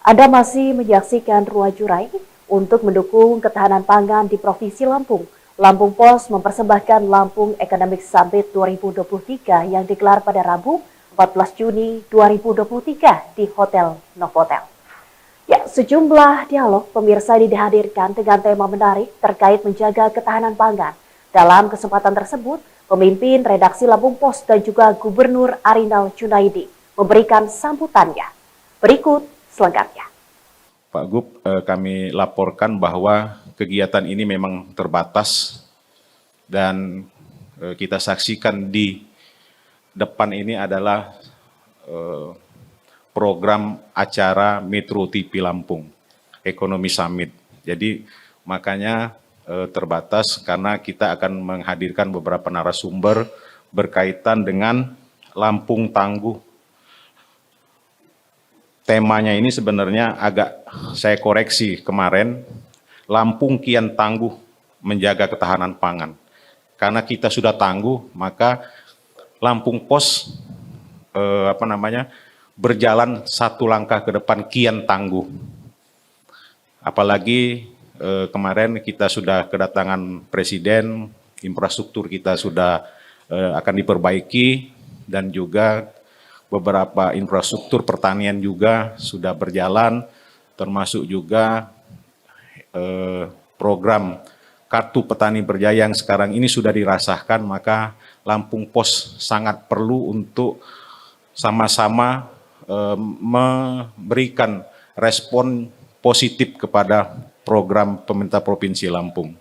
Anda masih menyaksikan Ruang Jurai untuk mendukung ketahanan pangan di Provinsi Lampung. Lampung Pos mempersembahkan Lampung Economic Summit 2023 yang digelar pada Rabu 14 Juni 2023 di Hotel Novotel. Ya, sejumlah dialog pemirsa ini dihadirkan dengan tema menarik terkait menjaga ketahanan pangan. Dalam kesempatan tersebut, pemimpin redaksi Lampung Pos dan juga Gubernur Arinal Junaidi memberikan sambutannya. Berikut selengkapnya. Pak Gub, kami laporkan bahwa kegiatan ini memang terbatas dan kita saksikan di depan ini adalah program acara Metro TV Lampung, Ekonomi Summit. Jadi makanya terbatas karena kita akan menghadirkan beberapa narasumber berkaitan dengan Lampung Tangguh. Temanya ini sebenarnya agak saya koreksi kemarin, Lampung kian tangguh menjaga ketahanan pangan. Karena kita sudah tangguh, maka Lampung Pos berjalan satu langkah ke depan kian tangguh. Apalagi kemarin kita sudah kedatangan Presiden, infrastruktur kita sudah akan diperbaiki dan juga beberapa infrastruktur pertanian juga sudah berjalan, termasuk juga program Kartu Petani Berjaya yang sekarang ini sudah dirasahkan, maka Lampung Pos sangat perlu untuk sama-sama memberikan respon positif kepada program pemerintah Provinsi Lampung.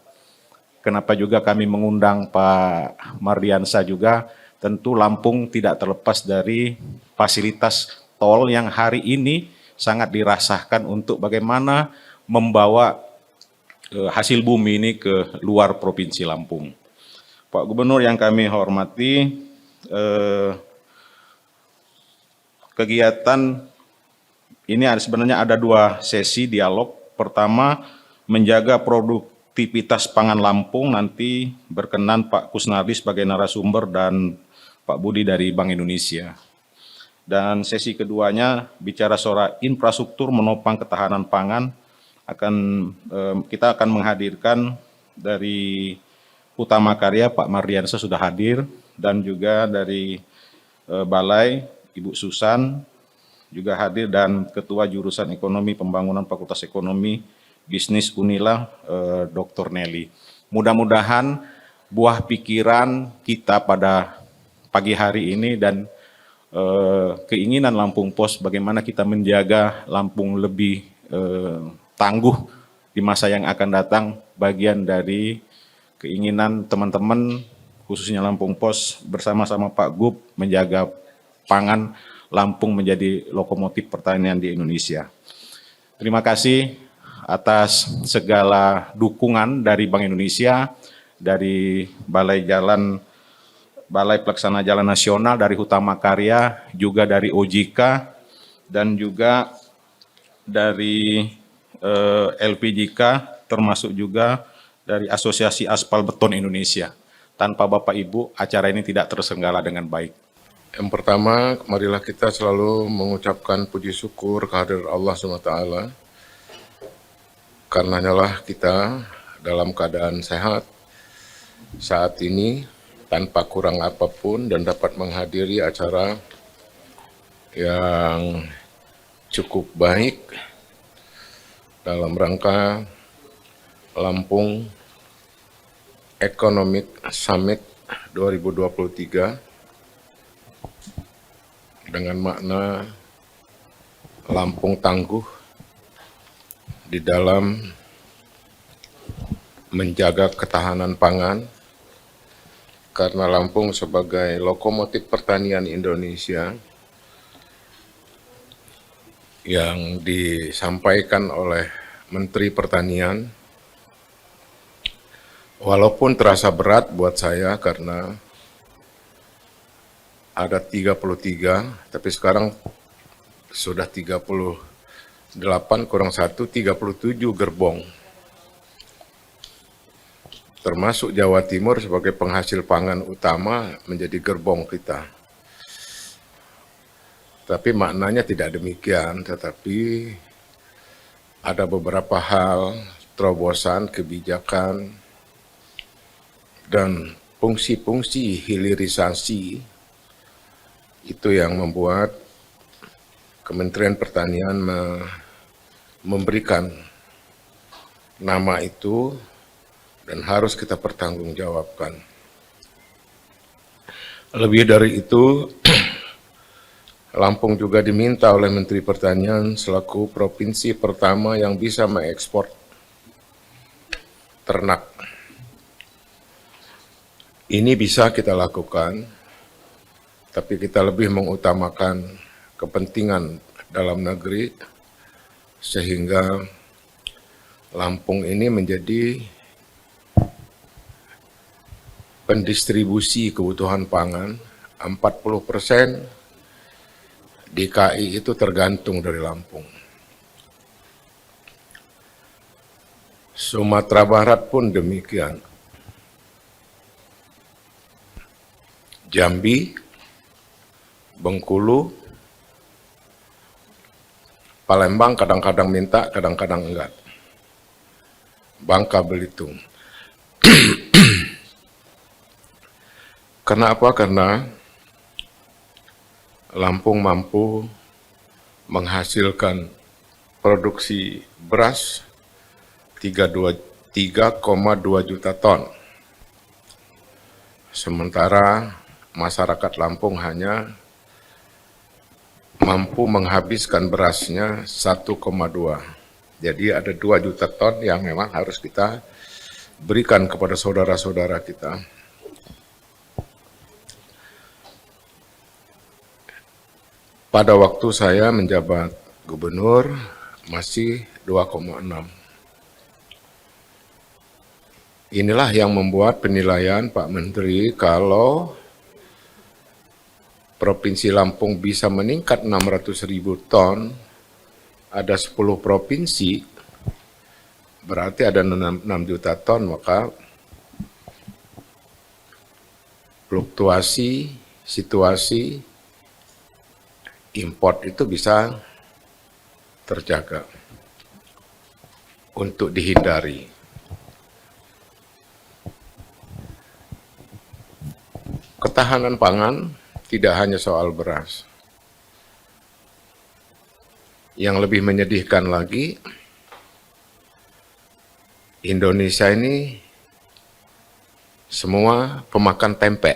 Kenapa juga kami mengundang Pak Mardiansa juga, tentu Lampung tidak terlepas dari fasilitas tol yang hari ini sangat dirasakan untuk bagaimana membawa hasil bumi ini ke luar Provinsi Lampung. Pak Gubernur yang kami hormati, kegiatan ini sebenarnya ada dua sesi dialog. Pertama, menjaga produktivitas pangan Lampung, nanti berkenan Pak Kusnadi sebagai narasumber dan Pak Budi dari Bank Indonesia. Dan sesi keduanya bicara soal infrastruktur menopang ketahanan pangan, kita akan menghadirkan dari Utama Karya Pak Mardiansa sudah hadir, dan juga dari Balai Ibu Susan juga hadir, dan Ketua Jurusan Ekonomi Pembangunan Fakultas Ekonomi Bisnis Unila Dr. Nelly. Mudah-mudahan buah pikiran kita pada pagi hari ini dan keinginan Lampung Pos bagaimana kita menjaga Lampung lebih tangguh di masa yang akan datang, bagian dari keinginan teman-teman khususnya Lampung Pos bersama-sama Pak Gub menjaga pangan Lampung menjadi lokomotif pertanian di Indonesia. Terima kasih atas segala dukungan dari Bank Indonesia, dari Balai Pelaksana Jalan Nasional, dari Utama Karya, juga dari OJK, dan juga dari LPJK, termasuk juga dari Asosiasi Aspal Beton Indonesia. Tanpa Bapak Ibu, acara ini tidak terselenggara dengan baik. Yang pertama, marilah kita selalu mengucapkan puji syukur kehadirat Allah SWT. Karenanya kita dalam keadaan sehat saat ini, tanpa kurang apapun, dan dapat menghadiri acara yang cukup baik dalam rangka Lampung Economic Summit 2023 dengan makna Lampung tangguh di dalam menjaga ketahanan pangan, karena Lampung sebagai lokomotif pertanian Indonesia yang disampaikan oleh Menteri Pertanian, walaupun terasa berat buat saya karena ada 33, tapi sekarang sudah 38 kurang 1, 37 gerbong. Termasuk Jawa Timur sebagai penghasil pangan utama menjadi gerbong kita. Tapi maknanya tidak demikian, tetapi ada beberapa hal, terobosan, kebijakan, dan fungsi-fungsi hilirisasi itu yang membuat Kementerian Pertanian memberikan nama itu dan harus kita pertanggungjawabkan. Lebih dari itu, Lampung juga diminta oleh Menteri Pertanian selaku provinsi pertama yang bisa mengekspor ternak. Ini bisa kita lakukan, tapi kita lebih mengutamakan kepentingan dalam negeri, sehingga Lampung ini menjadi pendistribusi kebutuhan pangan. 40% DKI itu tergantung dari Lampung. Sumatera Barat pun demikian. Jambi, Bengkulu, Palembang kadang-kadang minta, kadang-kadang enggak. Bangka Belitung. Kenapa? Karena Lampung mampu menghasilkan produksi beras 3,2 juta ton. Sementara masyarakat Lampung hanya mampu menghabiskan berasnya 1,2. Jadi ada 2 juta ton yang memang harus kita berikan kepada saudara-saudara kita. Pada waktu saya menjabat gubernur masih 2,6. Inilah yang membuat penilaian Pak Menteri kalau Provinsi Lampung bisa meningkat 600.000 ton, ada 10 provinsi, berarti ada 6 juta ton, maka fluktuasi situasi import itu bisa terjaga untuk dihindari. Ketahanan pangan tidak hanya soal beras. Yang lebih menyedihkan lagi, Indonesia ini semua pemakan tempe.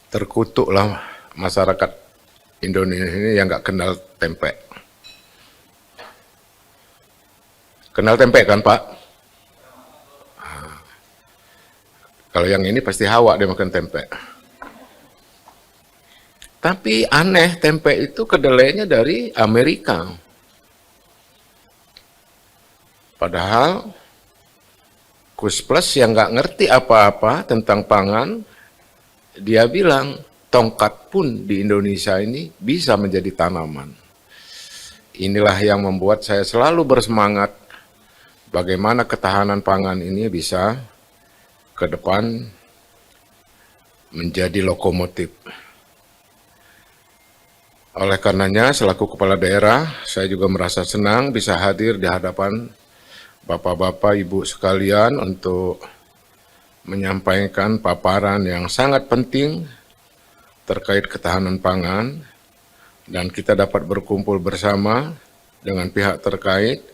Terkutuklah masyarakat Indonesia ini yang nggak kenal tempe. Kenal tempe kan, Pak? Kalau yang ini pasti Hawa dia makan tempe. Tapi aneh, tempe itu kedelainya dari Amerika. Padahal Kus Plus yang nggak ngerti apa-apa tentang pangan, dia bilang tongkat pun di Indonesia ini bisa menjadi tanaman. Inilah yang membuat saya selalu bersemangat bagaimana ketahanan pangan ini bisa ke depan menjadi lokomotif. Oleh karenanya, selaku kepala daerah, saya juga merasa senang bisa hadir di hadapan Bapak-bapak, Ibu sekalian untuk menyampaikan paparan yang sangat penting terkait ketahanan pangan, dan kita dapat berkumpul bersama dengan pihak terkait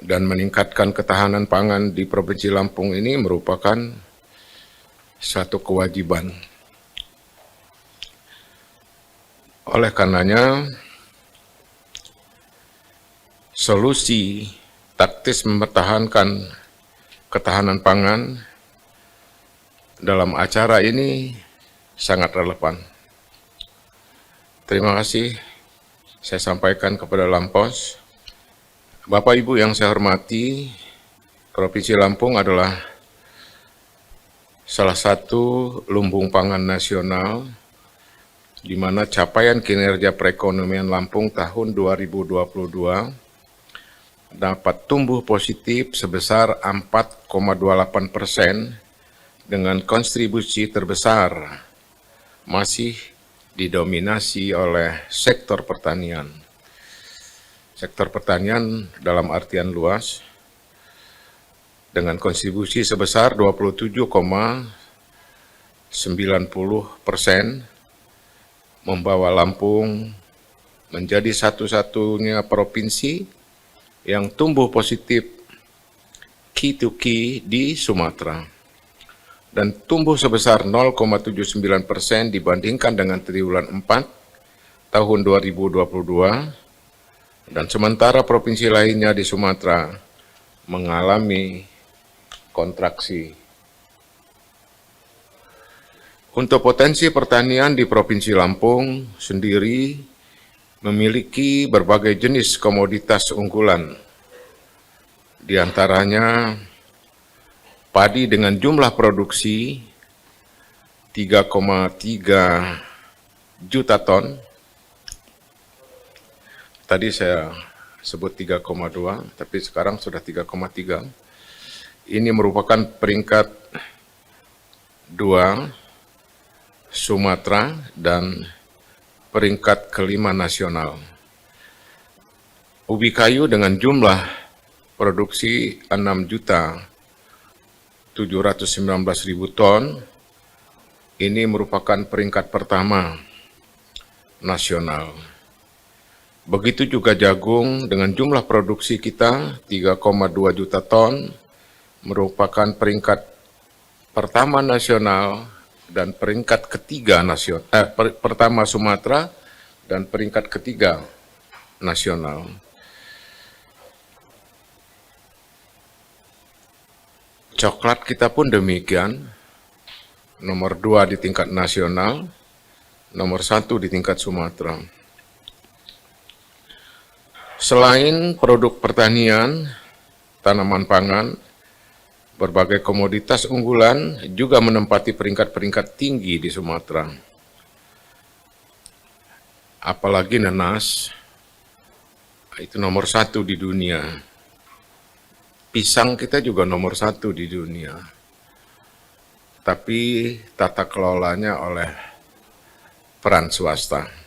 dan meningkatkan ketahanan pangan di Provinsi Lampung ini merupakan satu kewajiban. Oleh karenanya, solusi taktis mempertahankan ketahanan pangan dalam acara ini sangat relevan. Terima kasih saya sampaikan kepada Lampos. Bapak Ibu yang saya hormati, Provinsi Lampung adalah salah satu lumbung pangan nasional di mana capaian kinerja perekonomian Lampung tahun 2022 dapat tumbuh positif sebesar 4,28% dengan kontribusi terbesar masih didominasi oleh sektor pertanian. sektor pertanian dalam artian luas dengan kontribusi sebesar 27,90%, membawa Lampung menjadi satu-satunya provinsi yang tumbuh positif Q2Q di Sumatera dan tumbuh sebesar 0,79% dibandingkan dengan triwulan 4 tahun 2022, dan sementara provinsi lainnya di Sumatera mengalami kontraksi. Untuk potensi pertanian di Provinsi Lampung sendiri memiliki berbagai jenis komoditas unggulan, di antaranya padi dengan jumlah produksi 3,3 juta ton. Tadi saya sebut 3,2, tapi sekarang sudah 3,3. Ini merupakan peringkat 2 Sumatera dan peringkat kelima nasional. Ubi kayu dengan jumlah produksi 6.719.000 ton, ini merupakan peringkat pertama nasional. Begitu juga jagung dengan jumlah produksi kita 3,2 juta ton, merupakan peringkat pertama nasional dan peringkat ketiga nasional, pertama Sumatera dan peringkat ketiga nasional. Coklat kita pun demikian, nomor 2 di tingkat nasional, nomor 1 di tingkat Sumatera. Selain produk pertanian, tanaman pangan, berbagai komoditas unggulan juga menempati peringkat-peringkat tinggi di Sumatera. Apalagi nanas, itu nomor 1 di dunia. Pisang kita juga nomor 1 di dunia. Tapi tata kelolanya oleh peran swasta.